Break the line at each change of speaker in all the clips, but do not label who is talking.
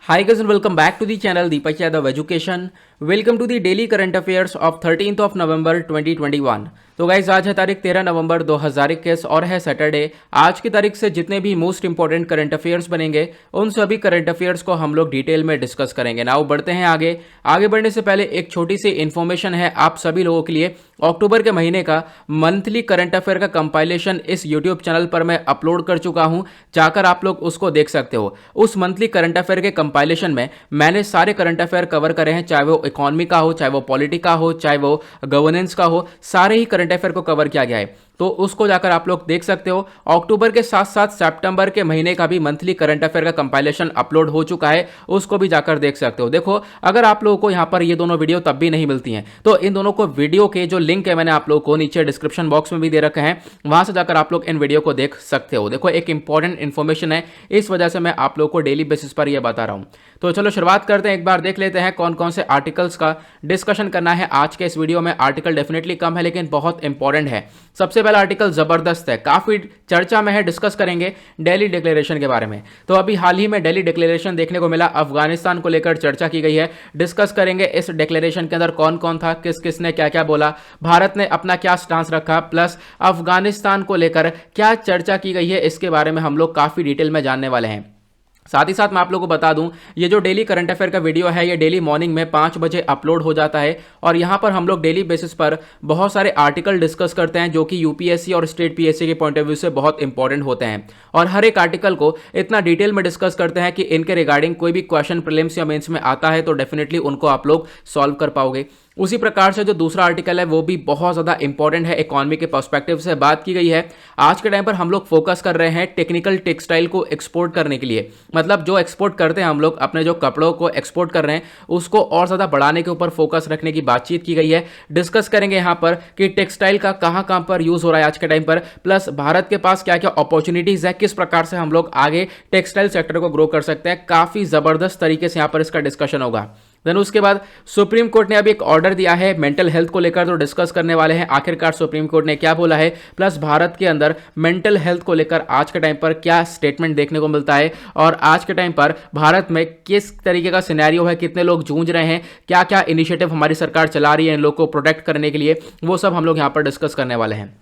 Hi guys and welcome back to the channel Deepak Yadav Education. Welcome to the daily current affairs of 13th of November 2021. तो guys आज है तारीख 13 नवंबर 2021 और है Saturday. आज की तारीख से जितने भी मोस्ट इंपॉर्टेंट करंट अफेयर्स बनेंगे उन सभी करंट अफेयर्स को हम लोग डिटेल में डिस्कस करेंगे। नाउ बढ़ते हैं आगे बढ़ने से पहले एक छोटी सी इन्फॉर्मेशन है आप सभी लोगों के लिए। अक्टूबर के महीने का मंथली करंट अफेयर का कंपाइलेशन इस यूट्यूब चैनल पर मैं अपलोड कर चुका हूं, जाकर आप लोग उसको देख सकते हो। उस मंथली करंट अफेयर के कंपाइलेशन में मैंने सारे करंट अफेयर कवर करे हैं, चाहे वो इकोनॉमी का हो, चाहे वो पॉलिटी का हो, चाहे वो गवर्नेंस का हो, सारे ही करंट अफेयर को कवर किया गया है। तो उसको जाकर आप लोग देख सकते हो। अक्टूबर के साथ साथ सितंबर के महीने का भी मंथली करंट अफेयर का कंपाइलेशन अपलोड हो चुका है, उसको भी जाकर देख सकते हो। देखो, अगर आप लोगों को यहां पर ये दोनों वीडियो तब भी नहीं मिलती हैं तो इन दोनों को वीडियो के जो लिंक है मैंने आप लोगों को नीचे डिस्क्रिप्शन बॉक्स में भी दे रखे हैं, वहां से जाकर आप लोग इन वीडियो को देख सकते हो। देखो, एक इंपॉर्टेंट इन्फॉर्मेशन है, इस वजह से मैं आप लोगों को डेली बेसिस पर यह बता रहा हूं। तो चलो शुरुआत करते हैं, एक बार देख लेते हैं कौन कौन से आर्टिकल्स का डिस्कशन करना है आज के इस वीडियो में। आर्टिकल डेफिनेटली कम है लेकिन बहुत इंपॉर्टेंट है। सबसे पहला आर्टिकल जबरदस्त है, काफी चर्चा में है, डिस्कस करेंगे दिल्ली डिक्लेरेशन के बारे में। तो अभी हाल ही में दिल्ली डिक्लेरेशन देखने को मिला, अफगानिस्तान को लेकर चर्चा की गई है। डिस्कस करेंगे इस डिक्लेरेशन के अंदर कौन कौन था, किस किस ने क्या क्या बोला, भारत ने अपना क्या स्टांस रखा, प्लस अफगानिस्तान को लेकर क्या चर्चा की गई है, इसके बारे में हम लोग काफी डिटेल में जानने वाले हैं। साथ ही साथ मैं आप लोगों को बता दूं, ये जो डेली करंट अफेयर का वीडियो है ये डेली मॉर्निंग में 5 बजे अपलोड हो जाता है और यहां पर हम लोग डेली बेसिस पर बहुत सारे आर्टिकल डिस्कस करते हैं जो कि यूपीएससी और स्टेट पीएससी के पॉइंट ऑफ व्यू से बहुत इंपॉर्टेंट होते हैं। और हर एक आर्टिकल को इतना डिटेल में डिस्कस करते हैं कि इनके रिगार्डिंग कोई भी क्वेश्चन प्रीलिम्स या मेंस में आता है तो डेफिनेटली उनको आप लोग सॉल्व कर पाओगे। उसी प्रकार से जो दूसरा आर्टिकल है वो भी बहुत ज़्यादा इंपॉर्टेंट है, इकोनॉमी के पर्सपेक्टिव से बात की गई है। आज के टाइम पर हम लोग फोकस कर रहे हैं टेक्निकल टेक्सटाइल को एक्सपोर्ट करने के लिए, मतलब जो एक्सपोर्ट करते हैं हम लोग अपने जो कपड़ों को एक्सपोर्ट कर रहे हैं उसको और ज़्यादा बढ़ाने के ऊपर फोकस रखने की बातचीत की गई है। डिस्कस करेंगे यहाँ पर कि टेक्सटाइल का कहाँ कहाँ पर यूज़ हो रहा है आज के टाइम पर, प्लस भारत के पास क्या क्या अपॉर्चुनिटीज़ है, किस प्रकार से हम लोग आगे टेक्सटाइल सेक्टर को ग्रो कर सकते हैं। काफ़ी ज़बरदस्त तरीके से यहाँ पर इसका डिस्कशन होगा। देन उसके बाद सुप्रीम कोर्ट ने अभी एक ऑर्डर दिया है मेंटल हेल्थ को लेकर, तो डिस्कस करने वाले हैं आखिरकार सुप्रीम कोर्ट ने क्या बोला है, प्लस भारत के अंदर मेंटल हेल्थ को लेकर आज के टाइम पर क्या स्टेटमेंट देखने को मिलता है और आज के टाइम पर भारत में किस तरीके का सिनेरियो है, कितने लोग जूझ रहे हैं, क्या क्या इनिशिएटिव हमारी सरकार चला रही है इन लोगों को प्रोटेक्ट करने के लिए, वो सब हम लोग यहाँ पर डिस्कस करने वाले हैं।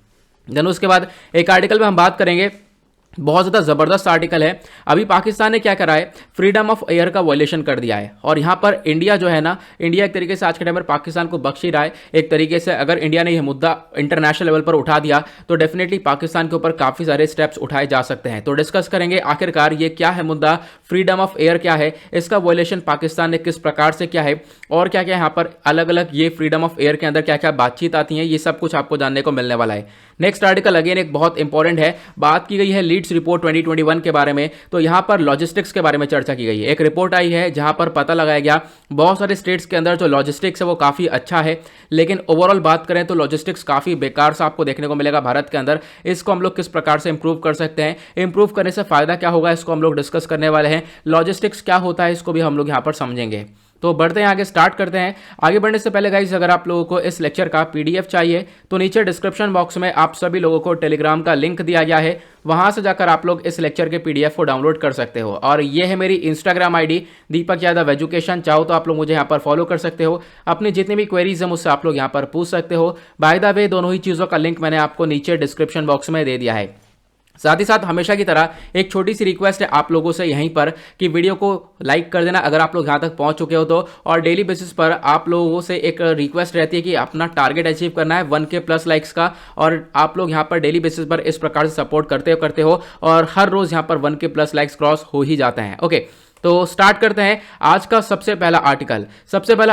देन उसके बाद एक आर्टिकल में हम बात करेंगे, बहुत ज़्यादा ज़बरदस्त आर्टिकल है। अभी पाकिस्तान ने क्या करा है, फ्रीडम ऑफ एयर का वायलेशन कर दिया है और यहाँ पर इंडिया जो है ना, इंडिया एक तरीके से आज के टाइम पर पाकिस्तान को बख्श ही रहा है। एक तरीके से अगर इंडिया ने यह मुद्दा इंटरनेशनल लेवल पर उठा दिया तो डेफिनेटली पाकिस्तान के ऊपर काफ़ी सारे स्टेप्स उठाए जा सकते हैं। तो डिस्कस करेंगे आखिरकार ये क्या है मुद्दा, फ्रीडम ऑफ एयर क्या है, इसका वायलेशन पाकिस्तान ने किस प्रकार से किया है और क्या क्या यहाँ पर अलग अलग ये फ्रीडम ऑफ एयर के अंदर क्या क्या बातचीत आती है, ये सब कुछ आपको जानने को मिलने वाला है। नेक्स्ट आर्टिकल अगेन एक बहुत इंपॉर्टेंट है, बात की गई है लीड्स रिपोर्ट 2021 के बारे में। तो यहां पर लॉजिस्टिक्स के बारे में चर्चा की गई है। एक रिपोर्ट आई है जहां पर पता लगाया गया बहुत सारे स्टेट्स के अंदर जो लॉजिस्टिक्स है वो काफी अच्छा है, लेकिन ओवरऑल बात करें तो लॉजिस्टिक्स काफी बेकार सा आपको देखने को मिलेगा भारत के अंदर। इसको हम लोग किस प्रकार से इंप्रूव कर सकते हैं, इंप्रूव करने से फायदा क्या होगा, इसको हम लोग डिस्कस करने वाले हैं। लॉजिस्टिक्स क्या होता है इसको भी हम लोग यहां पर समझेंगे। तो बढ़ते हैं आगे, स्टार्ट करते हैं। आगे बढ़ने से पहले गाइस, अगर आप लोगों को इस लेक्चर का पीडीएफ चाहिए तो नीचे डिस्क्रिप्शन बॉक्स में आप सभी लोगों को टेलीग्राम का लिंक दिया गया है, वहां से जाकर आप लोग इस लेक्चर के पीडीएफ को डाउनलोड कर सकते हो। और ये है मेरी Instagram ID Deepak Yadav education, चाहो तो आप लोग मुझे यहाँ पर फॉलो कर सकते हो। अपनी जितनी भी क्वेरीज है मुझसे आप लोग यहाँ पर पूछ सकते हो। बाय द वे दोनों ही चीज़ों का लिंक मैंने आपको नीचे डिस्क्रिप्शन बॉक्स में दे दिया है। साथ ही साथ हमेशा की तरह एक छोटी सी रिक्वेस्ट है आप लोगों से यहीं पर कि वीडियो को लाइक कर देना अगर आप लोग यहाँ तक पहुँच चुके हो तो, और डेली बेसिस पर आप लोगों से एक रिक्वेस्ट रहती है कि अपना टारगेट अचीव करना है 1K प्लस लाइक्स का, और आप लोग यहाँ पर डेली बेसिस पर इस प्रकार से सपोर्ट करते हो और हर रोज़ यहाँ पर 1K प्लस लाइक्स क्रॉस हो ही जाते हैं। ओके, तो स्टार्ट करते हैं आज का सबसे पहला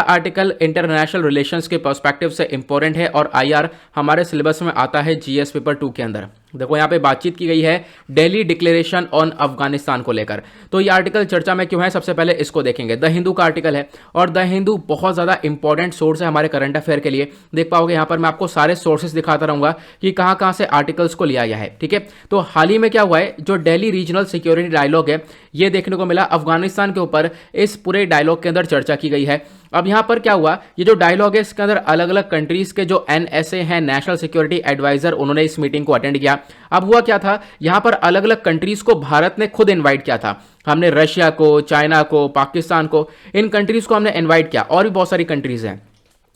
आर्टिकल इंटरनेशनल रिलेशंस के पर्सपेक्टिव से इंपॉर्टेंट है और आईआर हमारे सिलेबस में आता है जीएस पेपर 2 के अंदर। देखो, यहाँ पे बातचीत की गई है दिल्ली डिक्लेरेशन ऑन अफगानिस्तान को लेकर। तो ये आर्टिकल चर्चा में क्यों है, सबसे पहले इसको देखेंगे। द हिंदू का आर्टिकल है और द हिंदू बहुत ज़्यादा इंपॉर्टेंट सोर्स है हमारे करंट अफेयर के लिए। देख पाओगे यहाँ पर मैं आपको सारे सोर्सेस दिखाता रहूँगा कि कहाँ कहाँ से आर्टिकल्स को लिया गया है। ठीक है, तो हाल ही में क्या हुआ है, जो दिल्ली रीजनल सिक्योरिटी डायलॉग है ये देखने को मिला। अफगानिस्तान के ऊपर इस पूरे डायलॉग के अंदर चर्चा की गई है अब यहाँ पर क्या हुआ, ये जो डायलॉग है इसके अंदर अलग अलग कंट्रीज के जो NSA हैं, नेशनल सिक्योरिटी एडवाइजर, उन्होंने इस मीटिंग को अटेंड किया। अब हुआ क्या था, यहाँ पर अलग अलग कंट्रीज को भारत ने खुद इन्वाइट किया था। हमने रशिया को, चाइना को, पाकिस्तान को, इन कंट्रीज को हमने इन्वाइट किया, और भी बहुत सारी कंट्रीज हैं।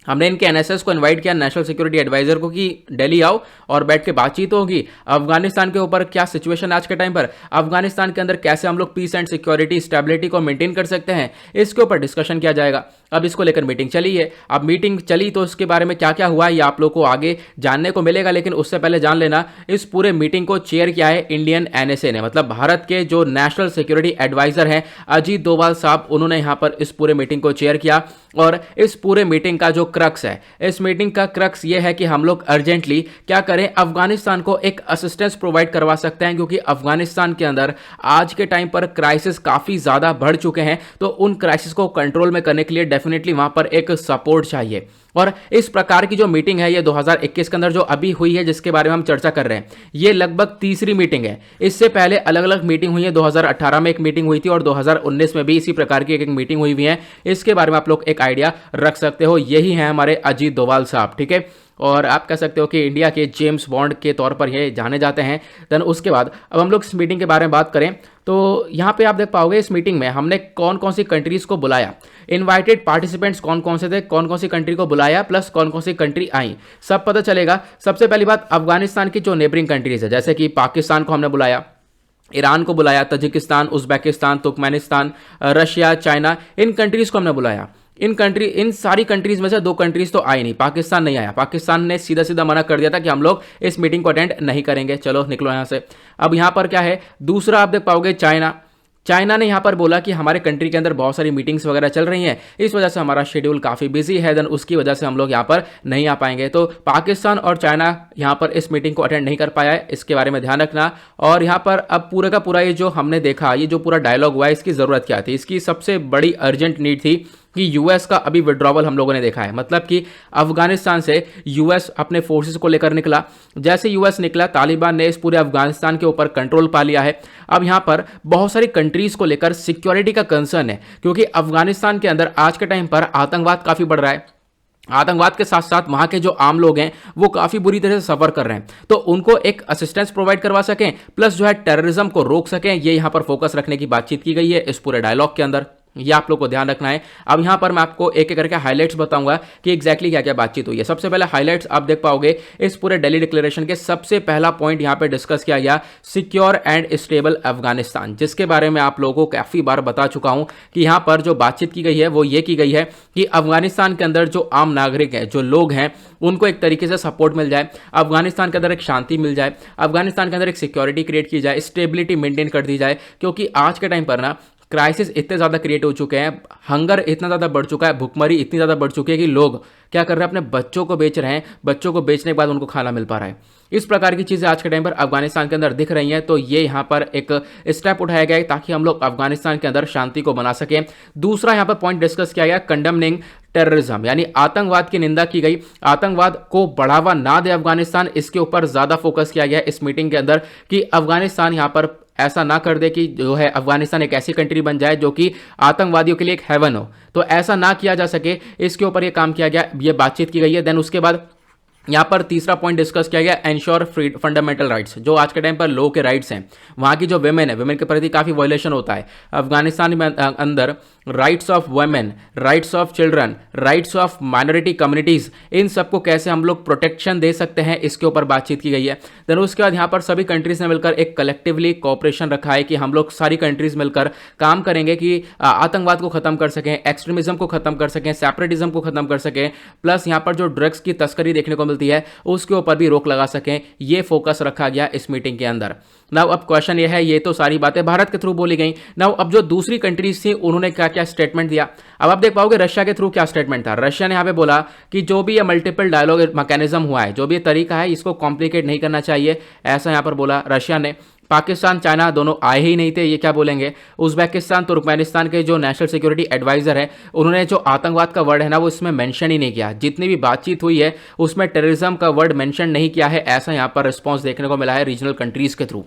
हमने इनके NSS को इनवाइट किया, नेशनल सिक्योरिटी एडवाइजर को, कि दिल्ली आओ और बैठ के बातचीत होगी। अफगानिस्तान के ऊपर क्या सिचुएशन आज के टाइम पर, अफगानिस्तान के अंदर कैसे हम लोग पीस एंड सिक्योरिटी स्टेबिलिटी को मेंटेन कर सकते हैं, इसके ऊपर डिस्कशन किया जाएगा। अब इसको लेकर मीटिंग चली है। अब मीटिंग चली तो इसके बारे में क्या क्या हुआ ये आप लोग को आगे जानने को मिलेगा, लेकिन उससे पहले जान लेना इस पूरे मीटिंग को चेयर किया है इंडियन NSA ने, मतलब भारत के जो नेशनल सिक्योरिटी एडवाइजर हैं अजीत डोभाल साहब, उन्होंने यहां पर इस पूरे मीटिंग को चेयर किया। और इस पूरे मीटिंग का जो क्रक्स है, इस मीटिंग का क्रक्स ये है कि हम लोग अर्जेंटली क्या करें, अफगानिस्तान को एक असिस्टेंस प्रोवाइड करवा सकते हैं, क्योंकि अफगानिस्तान के अंदर आज के टाइम पर क्राइसिस काफी ज्यादा बढ़ चुके हैं। तो उन क्राइसिस को कंट्रोल में करने के लिए डेफिनेटली वहां पर एक सपोर्ट चाहिए। और इस प्रकार की जो मीटिंग है ये 2021 के अंदर जो अभी हुई है, जिसके बारे में हम चर्चा कर रहे हैं, ये लगभग तीसरी मीटिंग है। इससे पहले अलग अलग मीटिंग हुई है, 2018 में एक मीटिंग हुई थी और 2019 में भी इसी प्रकार की एक मीटिंग हुई है। इसके बारे में आप लोग एक आइडिया रख सकते हो। यही है हमारे अजीत डोभाल साहब, ठीक है। और आप कह सकते हो कि इंडिया के जेम्स बॉन्ड के तौर पर ये जाने जाते हैं। देन उसके बाद अब हम लोग इस मीटिंग के बारे में बात करें तो यहाँ पे आप देख पाओगे इस मीटिंग में हमने कौन कौन सी कंट्रीज को बुलाया, इनवाइटेड पार्टिसिपेंट्स कौन कौन से थे, कौन कौन सी कंट्री को बुलाया, प्लस कौन कौन सी कंट्री आई, सब पता चलेगा। सबसे पहली बात, अफगानिस्तान की जो नेबरिंग कंट्रीज है, जैसे कि पाकिस्तान को हमने बुलाया, ईरान को बुलाया, Tajikistan, Uzbekistan, Turkmenistan, Russia, China, इन कंट्रीज को हमने बुलाया। इन सारी कंट्रीज में से 2 कंट्रीज तो आई नहीं, पाकिस्तान नहीं आया। पाकिस्तान ने सीधा सीधा मना कर दिया था कि हम लोग इस मीटिंग को अटेंड नहीं करेंगे, चलो निकलो यहां से। अब यहां पर क्या है, दूसरा आप देख पाओगे चाइना ने यहां पर बोला कि हमारे कंट्री के अंदर बहुत सारी मीटिंग्स वगैरह चल रही हैं, इस वजह से हमारा शेड्यूल काफ़ी बिजी है, देन उसकी वजह से हम लोग यहां पर नहीं आ पाएंगे। तो पाकिस्तान और चाइना यहां पर इस मीटिंग को अटेंड नहीं कर पाया है, इसके बारे में ध्यान रखना। और यहां पर अब पूरे का पूरा ये जो हमने देखा, ये जो पूरा डायलॉग हुआ है, इसकी ज़रूरत क्या थी, इसकी सबसे बड़ी अर्जेंट नीड थी कि यूएस का अभी विड्रॉवल हम लोगों ने देखा है, मतलब कि अफगानिस्तान से यूएस अपने फोर्सेस को लेकर निकला। जैसे यूएस निकला, तालिबान ने इस पूरे अफगानिस्तान के ऊपर कंट्रोल पा लिया है। अब यहां पर बहुत सारी कंट्रीज को लेकर सिक्योरिटी का कंसर्न है, क्योंकि अफगानिस्तान के अंदर आज के टाइम पर आतंकवाद काफी बढ़ रहा है। आतंकवाद के साथ साथ वहां के जो आम लोग हैं वो काफी बुरी तरह से सफर कर रहे हैं, तो उनको एक असिस्टेंस प्रोवाइड करवा सकें, प्लस जो है टेररिज्म को रोक सकें, ये यहां पर फोकस रखने की बातचीत की गई है इस पूरे डायलॉग के अंदर। ये आप लोग को ध्यान रखना है। अब यहां पर मैं आपको एक एक करके हाइलाइट्स बताऊंगा कि एग्जैक्टली क्या क्या बातचीत हुई है। सबसे पहले हाइलाइट्स आप देख पाओगे इस पूरे दिल्ली डिक्लेरेशन के, सबसे पहला पॉइंट यहां पे डिस्कस किया गया, सिक्योर एंड स्टेबल अफगानिस्तान, जिसके बारे में आप लोगों को काफी बार बता चुका हूं कि यहां पर जो बातचीत की गई है वो ये की गई है कि अफगानिस्तान के अंदर जो आम नागरिक हैं, जो लोग हैं, उनको एक तरीके से सपोर्ट मिल जाए, अफगानिस्तान के अंदर एक शांति मिल जाए, अफगानिस्तान के अंदर एक सिक्योरिटी क्रिएट की जाए, स्टेबिलिटी मेंटेन कर दी जाए। क्योंकि आज के टाइम पर ना क्राइसिस इतने ज़्यादा क्रिएट हो चुके हैं, हंगर इतना ज़्यादा बढ़ चुका है, भुखमरी इतनी ज़्यादा बढ़ चुकी है कि लोग क्या कर रहे हैं, अपने बच्चों को बेच रहे हैं, बच्चों को बेचने के बाद उनको खाना मिल पा रहा है। इस प्रकार की चीज़ें आज के टाइम पर अफगानिस्तान के अंदर दिख रही हैं। तो ये यहाँ पर एक स्टेप उठाया गया है ताकि हम लोग अफगानिस्तान के अंदर शांति को बना सकें। दूसरा यहाँ पर पॉइंट डिस्कस किया गया, कंडमनिंग टेररिज्म, यानी आतंकवाद की निंदा की गई, आतंकवाद को बढ़ावा ना दे अफगानिस्तान, इसके ऊपर ज़्यादा फोकस किया गया इस मीटिंग के अंदर कि अफगानिस्तान यहाँ पर ऐसा ना कर दे कि जो है अफगानिस्तान एक ऐसी कंट्री बन जाए जो कि आतंकवादियों के लिए एक हेवन हो, तो ऐसा ना किया जा सके, इसके ऊपर ये काम किया गया, ये बातचीत की गई है। देन उसके बाद यहाँ पर तीसरा पॉइंट डिस्कस किया गया, एंश्योर फंडामेंटल राइट्स, जो आज के टाइम पर लोगों के राइट्स हैं, वहाँ की जो वेमेन है, वेमेन के प्रति काफ़ी वायलेशन होता है अफगानिस्तान में अंदर, rights of women, rights of children, rights of minority communities, इन सबको कैसे हम लोग प्रोटेक्शन दे सकते हैं, इसके ऊपर बातचीत की गई है। देन उसके बाद यहाँ पर सभी कंट्रीज़ ने मिलकर एक कलेक्टिवली कोऑपरेशन रखा है कि हम लोग सारी कंट्रीज़ मिलकर काम करेंगे कि आतंकवाद को ख़त्म कर सकें, एक्सट्रीमिज्म को ख़त्म कर सकें, सेपरेटिज्म को ख़त्म कर सकें, प्लस यहाँ पर जो ड्रग्स की तस्करी देखने को मिलती है उसके ऊपर भी रोक लगा सकें, ये फोकस रखा गया इस मीटिंग के अंदर। नाउ अब क्वेश्चन ये है, ये तो सारी बातें भारत के थ्रू बोली गई, नाउ अब जो दूसरी कंट्रीज थी उन्होंने क्या क्या स्टेटमेंट दिया। अब आप देख पाओगे रशिया के थ्रू क्या स्टेटमेंट था। रशिया ने यहाँ पे बोला कि जो भी ये मल्टीपल डायलॉग मैकेनिज्म हुआ है, जो भी ये तरीका है, इसको कॉम्प्लिकेट नहीं करना चाहिए, ऐसा यहाँ पर बोला रशिया ने। पाकिस्तान चाइना दोनों आए ही नहीं थे, ये क्या बोलेंगे। उज्बेकिस्तान तुर्कमेनिस्तान के जो नेशनल सिक्योरिटी एडवाइजर है, उन्होंने जो आतंकवाद का वर्ड है ना वो इसमें मेंशन ही नहीं किया, जितनी भी बातचीत हुई है उसमें टेररिज्म का वर्ड मेंशन नहीं किया है, ऐसा यहाँ पर रिस्पॉन्स देखने को मिला है रीजनल कंट्रीज के थ्रू।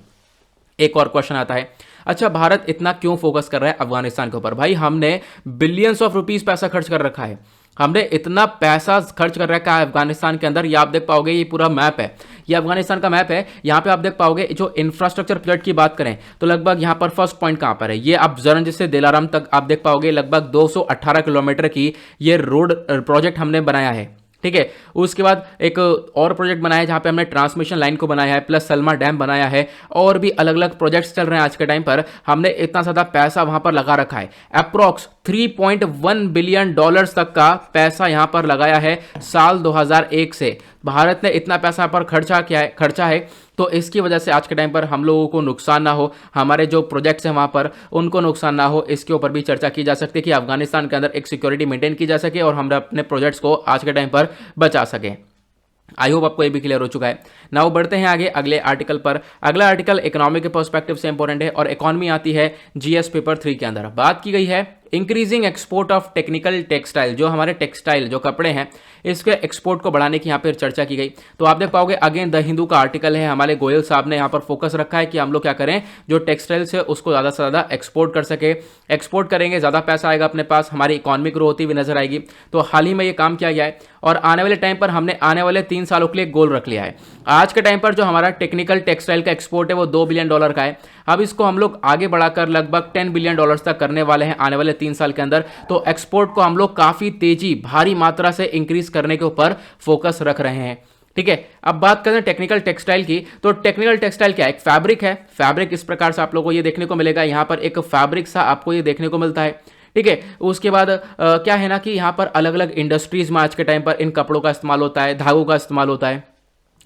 एक और क्वेश्चन आता है, अच्छा, भारत इतना क्यों फोकस कर रहा है अफगानिस्तान के ऊपर? भाई हमने बिलियंस ऑफ रुपीस पैसा खर्च कर रखा है, हमने इतना पैसा खर्च कर रखा है अफगानिस्तान के अंदर। ये आप देख पाओगे, ये पूरा मैप है, ये अफगानिस्तान का मैप है। यहाँ पे आप देख पाओगे जो इंफ्रास्ट्रक्चर प्रोजेक्ट की बात करें तो लगभग यहाँ पर फर्स्ट पॉइंट कहाँ पर है, ये आप जरंज से दिलाराम तक आप देख पाओगे लगभग 218 किलोमीटर की ये रोड प्रोजेक्ट हमने बनाया है, ठीक है। उसके बाद एक और प्रोजेक्ट बनाया है जहां पे हमने ट्रांसमिशन लाइन को बनाया है, प्लस सलमा डैम बनाया है, और भी अलग अलग प्रोजेक्ट्स चल रहे हैं आज के टाइम पर। हमने इतना ज़्यादा पैसा वहां पर लगा रखा है, अप्रोक्स 3.1 बिलियन डॉलर्स तक का पैसा यहां पर लगाया है साल 2001 से। भारत ने इतना पैसा पर खर्चा है, तो इसकी वजह से आज के टाइम पर हम लोगों को नुकसान ना हो, हमारे जो प्रोजेक्ट्स हैं वहाँ पर उनको नुकसान ना हो, इसके ऊपर भी चर्चा की जा सकती है कि अफगानिस्तान के अंदर एक सिक्योरिटी मेंटेन की जा सके और हम अपने प्रोजेक्ट्स को आज के टाइम पर बचा सकें। आई होप आपको ये भी क्लियर हो चुका है। नाउ बढ़ते हैं आगे अगले आर्टिकल पर। अगला आर्टिकल इकोनॉमी के पर्सपेक्टिव से इंपॉर्टेंट है और इकोनॉमी आती है जीएस पेपर 3 के अंदर। बात की गई है increasing export of technical textile, जो हमारे टेक्सटाइल जो कपड़े हैं इसके एक्सपोर्ट को बढ़ाने की यहाँ पर चर्चा की गई। तो आप देख पाओगे अगेन द हिंदू का आर्टिकल है, हमारे गोयल साहब ने यहाँ पर फोकस रखा है कि हम लोग क्या करें, जो टेक्सटाइल्स है उसको ज़्यादा से ज़्यादा एक्सपोर्ट कर सके। एक्सपोर्ट करेंगे ज़्यादा पैसा आएगा अपने पास, हमारी इकॉनमी ग्रो होती हुई नजर आएगी। तो हाल ही में ये काम किया गया है और आने वाले टाइम पर हमने आने वाले 3 सालों के लिए गोल रख लिया है। आज के टाइम पर जो हमारा टेक्निकल टेक्सटाइल का एक्सपोर्ट है वो $2 बिलियन का है। अब इसको हम लोग आगे बढ़ाकर लगभग $10 बिलियन तक करने वाले हैं आने वाले 3 साल के अंदर। तो एक्सपोर्ट को हम लोग काफी तेजी भारी मात्रा से इंक्रीज करने के ऊपर फोकस रख रहे हैं, ठीक है। अब बात करें टेक्निकल टेक्सटाइल की, तो टेक्निकल टेक्सटाइल क्या है, एक फैब्रिक है। फैब्रिक इस प्रकार से आप लोगों को ये देखने को मिलेगा, यहां पर एक फैब्रिक सा आपको ये देखने को मिलता है, ठीक है। उसके बाद क्या है ना कि यहां पर अलग अलग इंडस्ट्रीज में आज के टाइम पर इन कपड़ों का इस्तेमाल होता है, धागों का इस्तेमाल होता है,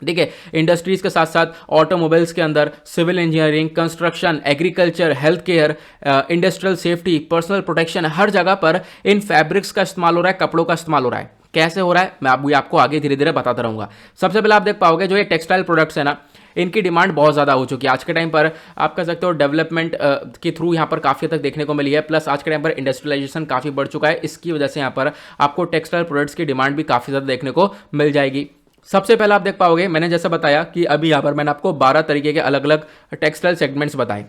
ठीक है। इंडस्ट्रीज के साथ साथ ऑटोमोबाइल्स के अंदर, civil engineering, construction, agriculture, health care, industrial safety, personal protection, हर जगह पर इन फैब्रिक्स का इस्तेमाल हो रहा है, कपड़ों का इस्तेमाल हो रहा है। कैसे हो रहा है मैं आपको आगे धीरे धीरे बताता रहूंगा। सबसे पहले आप देख पाओगे जो ये टेक्सटाइल प्रोडक्ट्स है ना, इनकी डिमांड बहुत ज़्यादा हो चुकी है आज के टाइम पर। आप कह सकते हो डेवलपमेंट के थ्रू यहाँ पर काफ़ी तक देखने को मिली है, प्लस आज के टाइम पर इंडस्ट्रियलाइजेशन काफ़ी बढ़ चुका है। इसकी वजह से यहाँ पर आपको टेक्सटाइल प्रोडक्ट्स की डिमांड भी काफ़ी ज़्यादा देखने को मिल जाएगी। सबसे पहले आप देख पाओगे, मैंने जैसा बताया कि अभी यहाँ पर मैंने आपको 12 तरीके के अलग अलग टेक्सटाइल सेगमेंट्स बताए।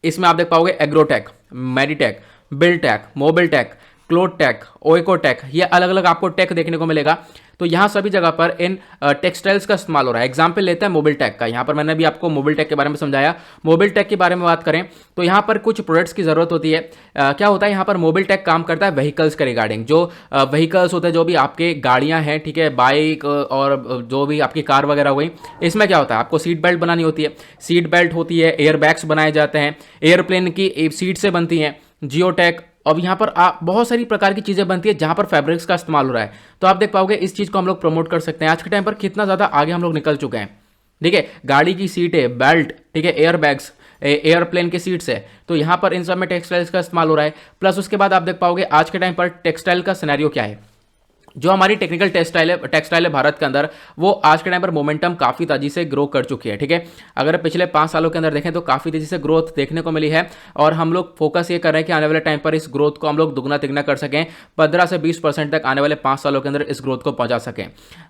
इसमें आप देख पाओगे एग्रोटेक, मेडिटेक, बिल्टेक, मोबिलटेक, क्लोथटेक, ओइकोटेक, ये अलग अलग आपको टेक देखने को मिलेगा। तो यहाँ सभी जगह पर इन टेक्सटाइल्स का इस्तेमाल हो रहा है। एग्जाम्पल लेते हैं मोबिलटेक का, यहाँ पर मैंने भी आपको मोबिलटेक के बारे में समझाया। मोबिलटेक के बारे में बात करें तो यहाँ पर कुछ प्रोडक्ट्स की ज़रूरत होती है। क्या होता है यहाँ पर मोबिलटेक काम करता है व्हीकल्स के रिगार्डिंग, जो व्हीकल्स होते हैं, जो भी आपके गाड़ियाँ हैं, ठीक है, बाइक और जो भी आपकी कार वगैरह हो गई, इसमें क्या होता है आपको सीट बेल्ट बनानी होती है, सीट बेल्ट होती है, एयर बैग्स बनाए जाते हैं, एयरप्लेन की सीट से बनती हैं, जियोटेक। अब यहाँ पर बहुत सारी प्रकार की चीज़ें बनती है जहाँ पर फैब्रिक्स का इस्तेमाल हो रहा है। तो आप देख पाओगे इस चीज़ को हम लोग प्रमोट कर सकते हैं। आज के टाइम पर कितना ज़्यादा आगे हम लोग निकल चुके हैं, ठीक है। गाड़ी की सीटें, बेल्ट, ठीक है, एयर बैग्स, एयरप्लेन की सीट्स है, तो यहाँ पर इन सब में टेक्सटाइल्स का इस्तेमाल हो रहा है। प्लस उसके बाद आप देख पाओगे आज के टाइम पर टेक्सटाइल का सिनेरियो क्या है। जो हमारी टेक्निकल टेक्सटाइल है भारत के अंदर, वो आज के टाइम पर मोमेंटम काफ़ी तेजी से ग्रो कर चुकी है, ठीक है। अगर पिछले 5 सालों के अंदर देखें तो काफ़ी तेजी से ग्रोथ देखने को मिली है और हम लोग फोकस ये कर रहे हैं कि आने वाले टाइम पर इस ग्रोथ को हम लोग दुगना तिगना कर सकें, 15 से 20% तक आने वाले 5 सालों के अंदर इस ग्रोथ को पहुंचा सकें।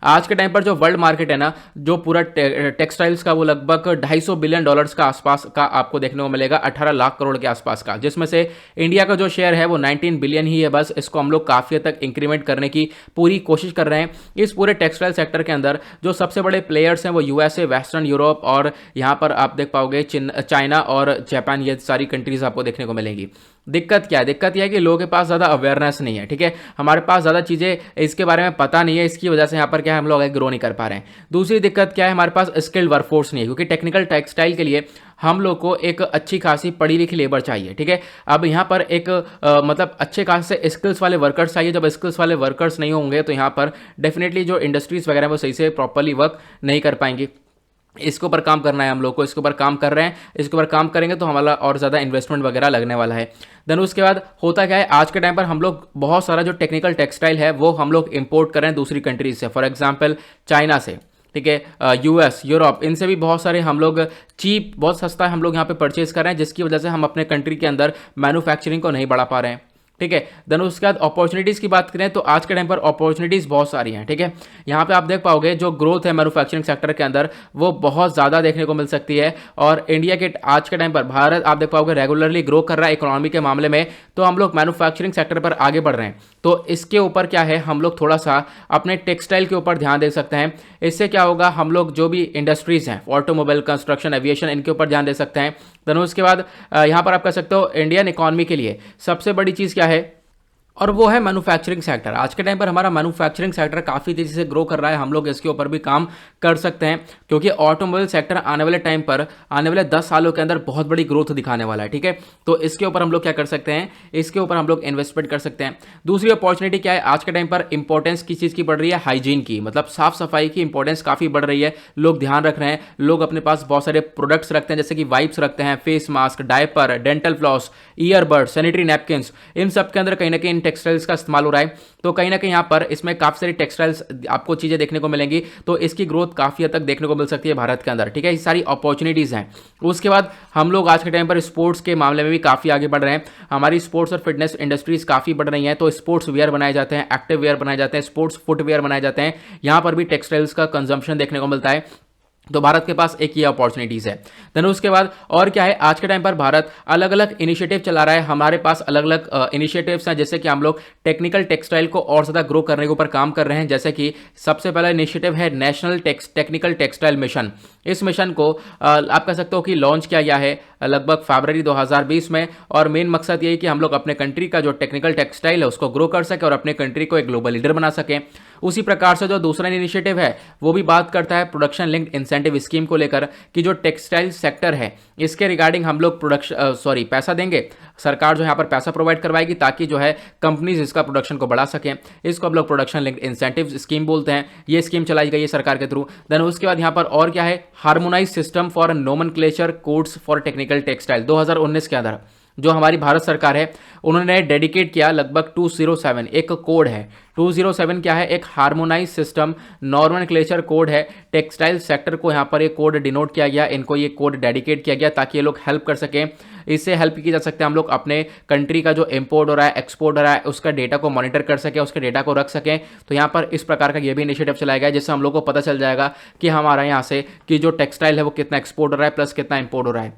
आज के टाइम पर जो वर्ल्ड मार्केट है ना, जो पूरा टेक्सटाइल्स का, वो लगभग $250 बिलियन का आसपास का आपको देखने को मिलेगा, 18 लाख करोड़ के आसपास का, जिसमें से इंडिया का जो शेयर है वो 19 बिलियन ही है। बस इसको हम लोग काफ़ी हद तक इंक्रीमेंट करने की पूरी कोशिश कर रहे हैं। इस पूरे टेक्सटाइल सेक्टर के अंदर जो सबसे बड़े प्लेयर्स हैं वो यूएसए, वेस्टर्न यूरोप और यहाँ पर आप देख पाओगे चाइना और जापान, ये सारी कंट्रीज आपको देखने को मिलेंगी। दिक्कत क्या है? दिक्कत यह है कि लोगों के पास ज़्यादा अवेयरनेस नहीं है, ठीक है। हमारे पास ज़्यादा चीज़ें इसके बारे में पता नहीं है, इसकी वजह से यहाँ पर क्या है, हम लोग ग्रो नहीं कर पा रहे हैं। दूसरी दिक्कत क्या है, हमारे पास स्किल्ड वर्कफोर्स नहीं है, क्योंकि टेक्निकल टेक्सटाइल के लिए हम लोग को एक अच्छी खासी पढ़ी लिखी लेबर चाहिए, ठीक है। अब यहाँ पर एक मतलब अच्छे खासे स्किल्स वाले वर्कर्स चाहिए। जब स्किल्स वाले वर्कर्स नहीं होंगे तो यहाँ पर डेफिनेटली जो इंडस्ट्रीज़ वगैरह वो सही से प्रॉपरली वर्क नहीं कर पाएंगी। इसके ऊपर काम करना है हम लोग को, इसके ऊपर काम कर रहे हैं। इसके ऊपर काम करेंगे तो हमारा और ज़्यादा इन्वेस्टमेंट वगैरह लगने वाला है। देन उसके बाद होता क्या है, आज के टाइम पर हम लोग बहुत सारा जो टेक्निकल टेक्सटाइल है वो हम लोग इंपोर्ट कर रहे हैं दूसरी कंट्रीज से, फॉर एग्जांपल चाइना से, ठीक है, यूएस, यूरोप, इनसे भी बहुत सारे हम लोग चीप, बहुत सस्ता हम लोग यहाँ पे परचेज कर रहे हैं, जिसकी वजह से हम अपने कंट्री के अंदर मैन्युफैक्चरिंग को नहीं बढ़ा पा रहे हैं। ठीक है। देन उसके बाद अपॉर्चुनिटीज़ की बात करें तो आज के टाइम पर अपॉर्चुनिटीज़ बहुत सारी हैं, ठीक है। यहाँ पे आप देख पाओगे जो ग्रोथ है मैन्युफैक्चरिंग सेक्टर के अंदर वो बहुत ज़्यादा देखने को मिल सकती है। और इंडिया के आज के टाइम पर भारत आप देख पाओगे रेगुलरली ग्रो कर रहा है इकोनॉमी के मामले में, तो हम लोग मैन्युफैक्चरिंग सेक्टर पर आगे बढ़ रहे हैं। तो इसके ऊपर क्या है, हम लोग थोड़ा सा अपने टेक्सटाइल के ऊपर ध्यान दे सकते हैं। इससे क्या होगा, हम लोग जो भी इंडस्ट्रीज़ हैं ऑटोमोबाइल, कंस्ट्रक्शन, एविएशन, इनके ऊपर ध्यान दे सकते हैं। देन उसके बाद यहाँ पर आप कह सकते हो इंडियन इकोनॉमी के लिए सबसे बड़ी चीज़ क्या है, और वो है मैन्युफैक्चरिंग सेक्टर। आज के टाइम पर हमारा मैन्युफैक्चरिंग सेक्टर काफ़ी तेज़ी से ग्रो कर रहा है, हम लोग इसके ऊपर भी काम कर सकते हैं क्योंकि ऑटोमोबाइल सेक्टर आने वाले टाइम पर, आने वाले 10 सालों के अंदर बहुत बड़ी ग्रोथ दिखाने वाला है, ठीक है। तो इसके ऊपर हम लोग क्या कर सकते हैं, इसके ऊपर हम लोग इन्वेस्टमेंट कर सकते हैं। दूसरी अपॉर्चुनिटी क्या है, आज के टाइम पर इंपॉर्टेंस किस चीज़ की बढ़ रही है, हाइजीन की, मतलब साफ सफाई की इंपॉर्टेंस काफ़ी बढ़ रही है। लोग ध्यान रख रहे हैं, लोग अपने पास बहुत सारे प्रोडक्ट्स रखते हैं, जैसे कि वाइप्स रखते हैं, face mask, diaper, dental floss, earbud, sanitary napkins, इन सब के अंदर कहीं ना कहीं इन टेक्सटाइल्स का इस्तेमाल हो रहा है। तो कहीं ना कहीं यहाँ पर इसमें काफ़ी सारी टेक्सटाइल्स आपको चीज़ें देखने को मिलेंगी, तो इसकी ग्रोथ काफ़ी हद तक देखने को मिल सकती है भारत के अंदर, ठीक है। ये सारी अपॉर्चुनिटीज़ हैं। उसके बाद हम लोग आज के टाइम पर स्पोर्ट्स के मामले में भी काफ़ी आगे बढ़ रहे हैं। हमारी स्पोर्ट्स और फिटनेस इंडस्ट्रीज काफ़ी बढ़ रही हैं, तो स्पोर्ट्स वेयर बनाए जाते हैं, एक्टिव वेयर बनाए जाते हैं, स्पोर्ट्स फुटवेयर बनाए जाते हैं, यहाँ पर भी टेक्सटाइल्स का कंजम्पशन देखने को मिलता है। तो भारत के पास एक ये अपॉर्चुनिटीज़ है। देन उसके बाद और क्या है, आज के टाइम पर भारत अलग अलग इनिशिएटिव चला रहा है। हमारे पास अलग अलग इनिशिएटिव्स हैं, जैसे कि हम लोग टेक्निकल टेक्सटाइल को और ज़्यादा ग्रो करने के ऊपर काम कर रहे हैं। जैसे कि सबसे पहला इनिशिएटिव है नेशनल टेक्निकल टेक्सटाइल मिशन। इस मिशन को आप कह सकते हो कि लॉन्च किया गया है लगभग फरवरी 2020 में, और मेन मकसद ये है कि हम लोग अपने कंट्री का जो टेक्निकल टेक्सटाइल है उसको ग्रो कर सकें और अपने कंट्री को एक ग्लोबल लीडर बना सकें। उसी प्रकार से जो दूसरा इनिशिएटिव है वो भी बात करता है प्रोडक्शन लिंक्ड इंसेंटिव स्कीम को लेकर, कि जो टेक्सटाइल सेक्टर है इसके रिगार्डिंग हम लोग पैसा देंगे, सरकार जो यहाँ पर पैसा प्रोवाइड करवाएगी ताकि जो है कंपनीज इसका प्रोडक्शन को बढ़ा सकें। इसको हम लोग प्रोडक्शन लिंक्ड इंसेंटिव स्कीम बोलते हैं। ये स्कीम चलाई गई है सरकार के थ्रू। देन उसके बाद यहाँ पर और क्या है, harmonise system for nomenclature codes for technical textile 2019 के अंदर जो हमारी भारत सरकार है उन्होंने डेडिकेट किया लगभग 207, एक कोड है 207, क्या है, एक हार्मोनाइज सिस्टम नॉर्मनक्लेचर कोड है। टेक्सटाइल सेक्टर को यहाँ पर एक कोड डिनोट किया गया, इनको ये कोड डेडिकेट किया गया ताकि ये लोग हेल्प कर सकें। इससे हेल्प की जा सकते हैं हम लोग अपने कंट्री का जो इंपोर्ट हो रहा है, एक्सपोर्ट हो रहा है, उसका डेटा को मॉनिटर कर सकें, उसके डेटा को रख सकें। तो यहाँ पर इस प्रकार का ये भी इनिशिएटिव चलाया गया जिससे हम लोग को पता चल जाएगा कि हमारा यहाँ से कि जो टेक्सटाइल है वो कितना एक्सपोर्ट हो रहा है प्लस कितना इंपोर्ट हो रहा है।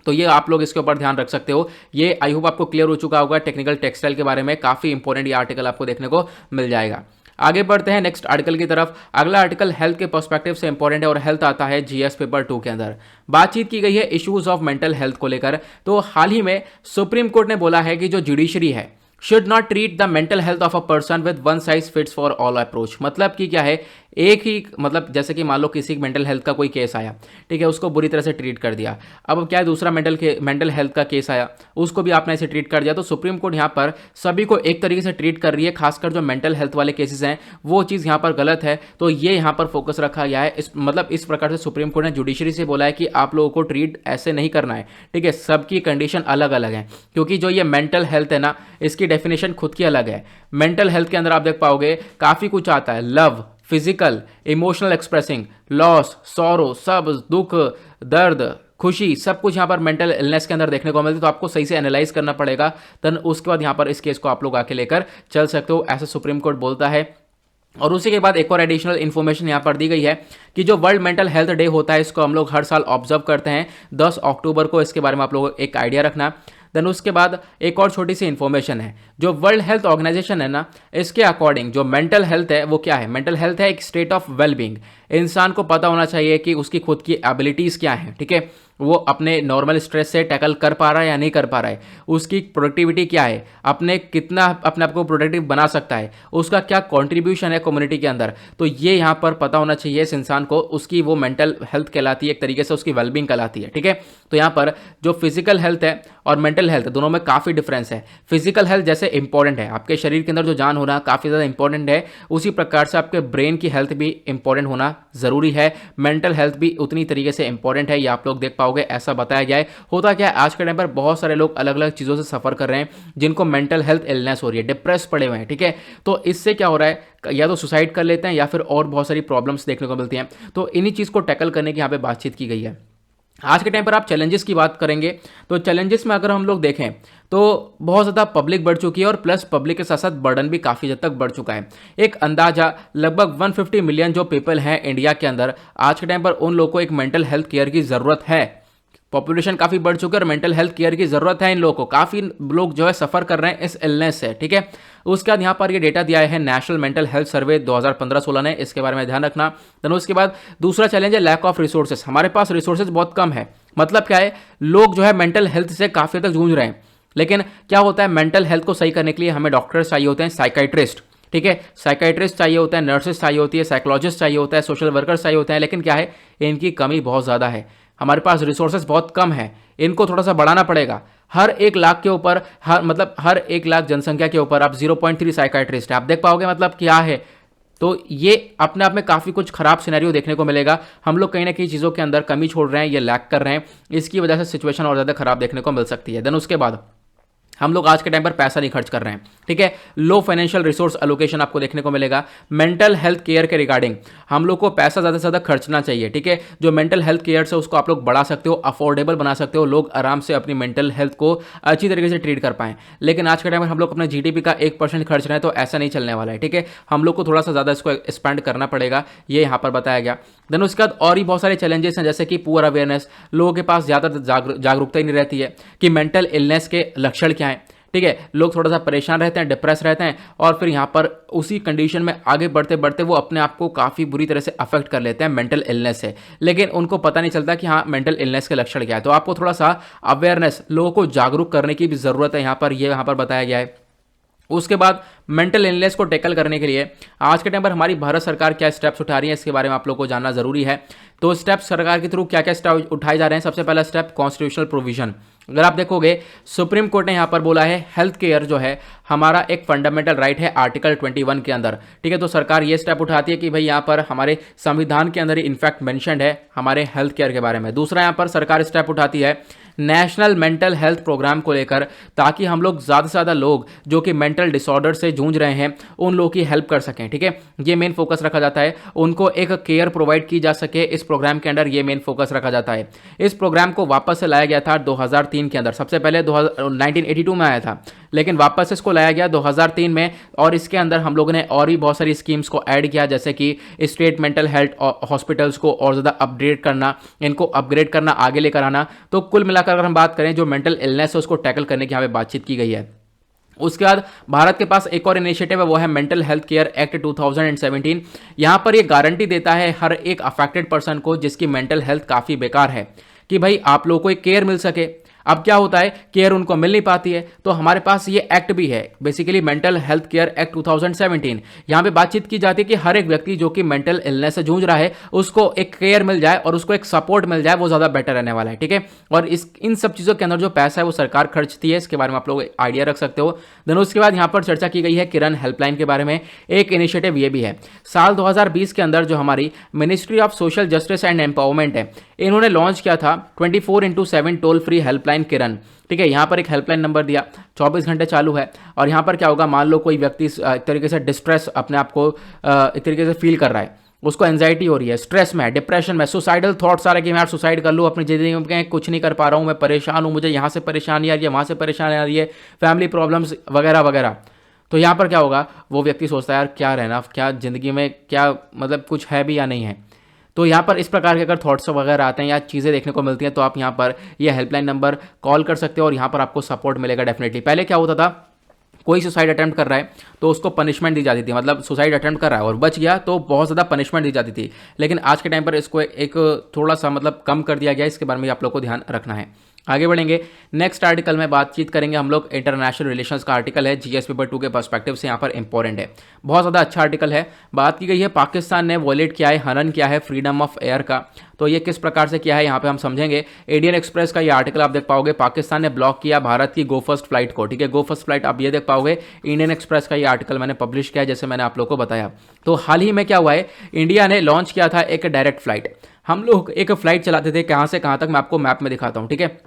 तो ये आप लोग इसके ऊपर ध्यान रख सकते हो। ये आई होप आपको क्लियर हो चुका होगा टेक्निकल टेक्सटाइल के बारे में। काफ़ी इंपॉर्टेंट ये आर्टिकल आपको देखने को मिल जाएगा। आगे बढ़ते हैं नेक्स्ट आर्टिकल की तरफ। अगला आर्टिकल हेल्थ के पर्सपेक्टिव से इंपॉर्टेंट है और हेल्थ आता है जीएस पेपर 2 के अंदर। बातचीत की गई है इश्यूज ऑफ मेंटल हेल्थ को लेकर। तो हाल ही में सुप्रीम कोर्ट ने बोला है कि जो जुडिशरी है should not treat the mental health of a person with one size fits for all approach. मतलब कि क्या है, एक ही मतलब जैसे कि मान लो किसी मेंटल हेल्थ का कोई केस आया, ठीक है, उसको बुरी तरह से ट्रीट कर दिया। अब क्या है, दूसरा मेंटल हेल्थ का केस आया, उसको भी आपने ऐसे ट्रीट कर दिया। तो सुप्रीम कोर्ट यहाँ पर सभी को एक तरीके से ट्रीट कर रही है, खासकर जो मेंटल हेल्थ वाले केसेस हैं वो चीज़ यहाँ पर गलत है। तो ये यहाँ पर फोकस रखा गया है। इस प्रकार से सुप्रीम कोर्ट ने जुडिशरी से बोला है कि आप लोगों को ट्रीट ऐसे नहीं करना है, ठीक है। सबकी कंडीशन अलग अलग है, क्योंकि जो ये मेंटल हेल्थ है ना, इसकी डेफिनेशन खुद की अलग है। मेंटल हेल्थ के अंदर आप देख पाओगे काफ़ी कुछ आता है, love, physical, emotional expressing, loss, sorrow, सब दुख, दर्द, खुशी, सब कुछ यहाँ पर मेंटल इलनेस के अंदर देखने को मिलती है। तो आपको सही से एनालाइज करना पड़ेगा, देन उसके बाद यहाँ पर इस केस को आप लोग आके लेकर चल सकते हो, ऐसा सुप्रीम कोर्ट बोलता है। और उसी के बाद एक और एडिशनल इन्फॉर्मेशन यहाँ पर दी गई है कि जो वर्ल्ड मेंटल हेल्थ डे होता है इसको हम लोग हर साल ऑब्जर्व करते हैं 10 अक्टूबर को। इसके बारे में आप लोग एक आइडिया रखना। देन उसके बाद एक और छोटी सी इन्फॉर्मेशन है, जो वर्ल्ड हेल्थ ऑर्गेनाइजेशन है ना, इसके अकॉर्डिंग जो मेंटल हेल्थ है वो क्या है, मेंटल हेल्थ है एक स्टेट ऑफ वेलबींग। इंसान को पता होना चाहिए कि उसकी खुद की एबिलिटीज़ क्या हैं, ठीक है, वो अपने नॉर्मल स्ट्रेस से टैकल कर पा रहा है या नहीं कर पा रहा है, उसकी प्रोडक्टिविटी क्या है, अपने कितना अपने आप को प्रोडक्टिव बना सकता है, उसका क्या कॉन्ट्रीब्यूशन है कम्युनिटी के अंदर। तो ये यहाँ पर पता होना चाहिए इस इंसान को, उसकी वो मेंटल हेल्थ कहलाती है, एक तरीके से उसकी वेलबींग कहलाती है, ठीक है। तो यहाँ पर जो फिजिकल हेल्थ है और मेंटल हेल्थ दोनों में काफ़ी डिफरेंस है। फिजिकल हेल्थ जैसे इंपॉर्टेंट है, आपके शरीर के अंदर जो जान होना काफ़ी ज़्यादा इंपॉर्टेंट है, उसी प्रकार से आपके ब्रेन की हेल्थ भी इंपॉर्टेंट होना ज़रूरी है। मेंटल हेल्थ भी उतनी तरीके से इंपॉर्टेंट है, ये आप लोग देख पाओगे, ऐसा बताया गया है। होता क्या है, आज के टाइम पर बहुत सारे लोग अलग अलग चीज़ों से सफ़र कर रहे हैं, जिनको मेंटल हेल्थ इलनेस हो रही है, डिप्रेस पड़े हुए हैं, ठीक है। तो इससे क्या हो रहा है, या तो सुसाइड कर लेते हैं या फिर और बहुत सारी प्रॉब्लम्स देखने को मिलती हैं। तो इन्हीं चीज़ को टैकल करने की यहाँ पे बातचीत की गई है। आज के टाइम पर आप चैलेंजेस की बात करेंगे तो चैलेंजेस में अगर हम लोग देखें तो बहुत ज़्यादा पब्लिक बढ़ चुकी है और प्लस पब्लिक के साथ साथ बर्डन भी काफ़ी हद तक बढ़ चुका है। एक अंदाजा लगभग 150 मिलियन जो पीपल हैं इंडिया के अंदर, आज के टाइम पर उन लोगों को एक मेंटल हेल्थ केयर की ज़रूरत है। पॉपुलेशन काफ़ी बढ़ चुकी है और मेंटल हेल्थ केयर की ज़रूरत है इन लोगों को। काफ़ी लोग जो है सफ़र कर रहे हैं इस इलनेस से, ठीक है। उसके बाद यहाँ पर ये डेटा दिया है नेशनल मेंटल हेल्थ सर्वे 2015-16 ने, इसके बारे में ध्यान रखना। देन उसके बाद दूसरा चैलेंज है लैक ऑफ रिसोर्सेज। हमारे पास रिसोर्सेज बहुत कम है। मतलब क्या है, लोग जो है मेंटल हेल्थ से काफ़ी हद तक जूझ रहे हैं। लेकिन क्या होता है, मेंटल हेल्थ को सही करने के लिए हमें डॉक्टर्स चाहिए होते हैं, साइकाइट्रिस्ट, ठीक है, साइकाइट्रिस्ट चाहिए होता है, नर्सेस चाहिए होती है, साइकोलॉजिस्ट चाहिए होता है, सोशल वर्कर्स चाहिए होते हैं। लेकिन क्या है, इनकी कमी बहुत ज़्यादा है। हमारे पास रिसोर्सेज बहुत कम है, इनको थोड़ा सा बढ़ाना पड़ेगा। हर 1 लाख के ऊपर, हर 1 लाख जनसंख्या के ऊपर आप 0.3 साइकाइट्रिस्ट है, आप देख पाओगे मतलब क्या है। तो ये अपने आप में काफ़ी कुछ खराब सिनेरियो देखने को मिलेगा। हम लोग कहीं ना कहीं चीज़ों के अंदर कमी छोड़ रहे हैं, ये लैक कर रहे हैं, इसकी वजह से सिचुएशन और ज़्यादा खराब देखने को मिल सकती है। देन उसके बाद हम लोग आज के टाइम पर पैसा नहीं खर्च कर रहे हैं, ठीक है। लो फाइनेंशियल रिसोर्स एलोकेशन आपको देखने को मिलेगा। मेंटल हेल्थ केयर के रिगार्डिंग हम लोग को पैसा ज़्यादा से ज़्यादा खर्चना चाहिए, ठीक है। जो मेंटल हेल्थ केयर से उसको आप लोग बढ़ा सकते हो, अफोर्डेबल बना सकते हो, लोग आराम से अपनी मेंटल हेल्थ को अच्छी तरीके से ट्रीट कर पाएं। लेकिन आज के टाइम में हम लोग अपने जीडीपी का 1% खर्च रहे हैं, तो ऐसा नहीं चलने वाला है, ठीक है। हम लोग को थोड़ा सा ज़्यादा इसको स्पेंड करना पड़ेगा, ये यहाँ पर बताया गया। देन उसके बाद और भी बहुत सारे चैलेंजेस हैं, जैसे कि पुअर अवेयरनेस। लोगों के पास ज़्यादा जागरूकता ही नहीं रहती है कि मेंटल इलनेस के लक्षण क्या हैं, ठीक है। लोग थोड़ा सा परेशान रहते हैं, डिप्रेस रहते हैं, और फिर यहाँ पर उसी कंडीशन में आगे बढ़ते बढ़ते वो अपने आप को काफ़ी बुरी तरह से अफेक्ट कर लेते हैं मेंटल इलनेस से। लेकिन उनको पता नहीं चलता कि हाँ मेंटल इलनेस के लक्षण क्या है। तो आपको थोड़ा सा अवेयरनेस, लोगों को जागरूक करने की भी ज़रूरत है, यहाँ पर बताया गया है। उसके बाद मेंटल इलनेस को टैकल करने के लिए आज के टाइम पर हमारी भारत सरकार क्या स्टेप्स उठा रही है, इसके बारे में आप लोगों को जानना जरूरी है। तो स्टेप्स सरकार के थ्रू क्या क्या स्टेप उठाए जा रहे हैं। सबसे पहला स्टेप कॉन्स्टिट्यूशनल प्रोविजन। अगर आप देखोगे, सुप्रीम कोर्ट ने यहाँ पर बोला है हेल्थ केयर जो है हमारा एक फंडामेंटल राइट है आर्टिकल 21 के अंदर, ठीक है। तो सरकार ये स्टेप उठाती है कि भाई यहाँ पर हमारे संविधान के अंदर ही इनफैक्ट मेंशन्ड है हमारे हेल्थ केयर के बारे में। दूसरा यहाँ पर सरकार स्टेप उठाती है नेशनल मेंटल हेल्थ प्रोग्राम को लेकर, ताकि हम लोग ज़्यादा से ज़्यादा लोग जो कि मेंटल डिसऑर्डर से जूझ रहे हैं उन लोगों की हेल्प कर सकें, ठीक है। ये मेन फोकस रखा जाता है, उनको एक केयर प्रोवाइड की जा सके, इस प्रोग्राम के अंदर ये मेन फोकस रखा जाता है। इस प्रोग्राम को वापस से लाया गया था 2003 के अंदर। सबसे पहले 1982 में आया था, लेकिन वापस इसको लाया गया 2003 में। और इसके अंदर हम लोगों ने और भी बहुत सारी स्कीम्स को ऐड किया, जैसे कि स्टेट मेंटल हेल्थ हॉस्पिटल्स को और ज़्यादा अपग्रेड करना, इनको अपग्रेड करना, आगे लेकर आना। तो कुल मिलाकर अगर हम बात करें, जो मेंटल इलनेस है उसको टैकल करने की यहाँ पे बातचीत की गई है। उसके बाद भारत के पास एक और इनिशिएटिव है, वो है मेंटल हेल्थ केयर एक्ट 2017। यहां पर ये गारंटी देता है हर एक अफेक्टेड पर्सन को जिसकी मेंटल हेल्थ काफ़ी बेकार है, कि भाई आप लोगों को एक केयर मिल सके। अब क्या होता है, केयर उनको मिल नहीं पाती है, तो हमारे पास ये एक्ट भी है, basically mental health care act 2017। यहां पे बातचीत की जाती है कि हर एक व्यक्ति जो कि मेंटल इलनेस से जूझ रहा है उसको एक केयर मिल जाए और उसको एक सपोर्ट मिल जाए, वो ज़्यादा बेटर रहने वाला है, ठीक है। और इन सब चीज़ों के अंदर जो पैसा है वो सरकार खर्चती है, इसके बारे में आप लोग आइडिया रख सकते हो। देन उसके बाद यहाँ पर चर्चा की गई है किरण हेल्पलाइन के बारे में। एक इनिशिएटिव ये भी है, साल 2020 के अंदर जो हमारी ministry of social justice and empowerment है, इन्होंने लॉन्च किया था 24x7 टोल फ्री हेल्पलाइन किरण, ठीक है। यहाँ पर एक हेल्पलाइन नंबर दिया, 24 घंटे चालू है। और यहाँ पर क्या होगा, मान लो कोई व्यक्ति एक तरीके से डिस्ट्रेस अपने आप को एक तरीके से फील कर रहा है, उसको एंजाइटी हो रही है, स्ट्रेस में, डिप्रेशन में, सुसाइडल थॉट्स आ रहे हैं कि मैं यार सुसाइड कर लूँ, अपनी जिंदगी में कुछ नहीं कर पा रहा हूँ, मैं परेशान हूँ, मुझे यहाँ से परेशानी आ रही है, वहाँ से परेशानी आ रही है, फैमिली प्रॉब्लम्स वगैरह वगैरह। तो यहाँ पर क्या होगा, वो व्यक्ति सोचता है यार क्या रहना, क्या ज़िंदगी में क्या मतलब कुछ है भी या नहीं है। तो यहाँ पर इस प्रकार के अगर थॉट्स वगैरह आते हैं या चीज़ें देखने को मिलती हैं, तो आप यहाँ पर ये हेल्पलाइन नंबर कॉल कर सकते हो और यहाँ पर आपको सपोर्ट मिलेगा डेफिनेटली। पहले क्या होता था, कोई सुसाइड अटेम्प्ट कर रहा है तो उसको पनिशमेंट दी जाती थी, मतलब सुसाइड अटेम्प्ट कर रहा है और बच गया तो बहुत ज़्यादा पनिशमेंट दी जाती थी। लेकिन आज के टाइम पर इसको एक थोड़ा सा मतलब कम कर दिया गया, इसके बारे में आप लोग को ध्यान रखना है। आगे बढ़ेंगे, नेक्स्ट आर्टिकल में बातचीत करेंगे हम लोग इंटरनेशनल रिलेशंस का आर्टिकल है, जीएस पेपर 2 के पर्सपेक्टिव से यहाँ पर इंपॉर्टेंट है, बहुत ज़्यादा अच्छा आर्टिकल है। बात की गई है पाकिस्तान ने वॉयलेट किया है, हनन किया है फ्रीडम ऑफ एयर का, तो ये किस प्रकार से किया है यहाँ पे हम समझेंगे। इंडियन एक्सप्रेस का ये आर्टिकल आप देख पाओगे, पाकिस्तान ने ब्लॉक किया भारत की गो फर्स्ट फ्लाइट को, ठीक है, गो फर्स्ट फ्लाइट आप ये देख पाओगे। इंडियन एक्सप्रेस का ये आर्टिकल मैंने पब्लिश किया है, जैसे मैंने आप लोग को बताया। तो हाल ही में क्या हुआ है, इंडिया ने लॉन्च किया था एक डायरेक्ट फ्लाइट। हम लोग एक फ्लाइट चलाते थे, कहाँ से कहाँ तक मैं आपको मैप में दिखाता हूँ, ठीक है।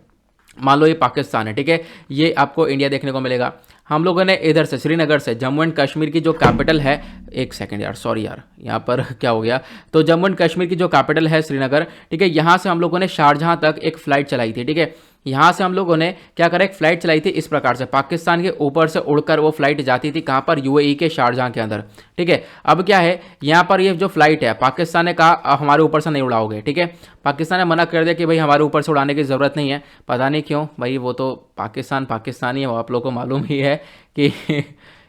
मान लो ये पाकिस्तान है, ठीक है, ये आपको इंडिया देखने को मिलेगा। हम लोगों ने इधर से श्रीनगर से जम्मू एंड कश्मीर की जो कैपिटल है, एक सेकंड यार, सॉरी यार, यहाँ पर क्या हो गया, तो जम्मू एंड कश्मीर की जो कैपिटल है श्रीनगर, ठीक है, यहाँ से हम लोगों ने शारजहाँ तक एक फ़्लाइट चलाई थी, ठीक है। यहाँ से हम लोगों ने क्या करा, एक फ़्लाइट चलाई थी इस प्रकार से, पाकिस्तान के ऊपर से उड़कर वो फ्लाइट जाती थी कहाँ पर, यूएई के शारजहाँ के अंदर, ठीक है। अब क्या है, यहाँ पर ये जो फ्लाइट है, पाकिस्तान ने कहा हमारे ऊपर से नहीं उड़ाओगे, ठीक है। पाकिस्तान ने मना कर दिया कि भाई हमारे ऊपर से उड़ाने की ज़रूरत नहीं है, पता नहीं क्यों भाई, वो तो पाकिस्तानी है, वो आप लोगों को मालूम ही है कि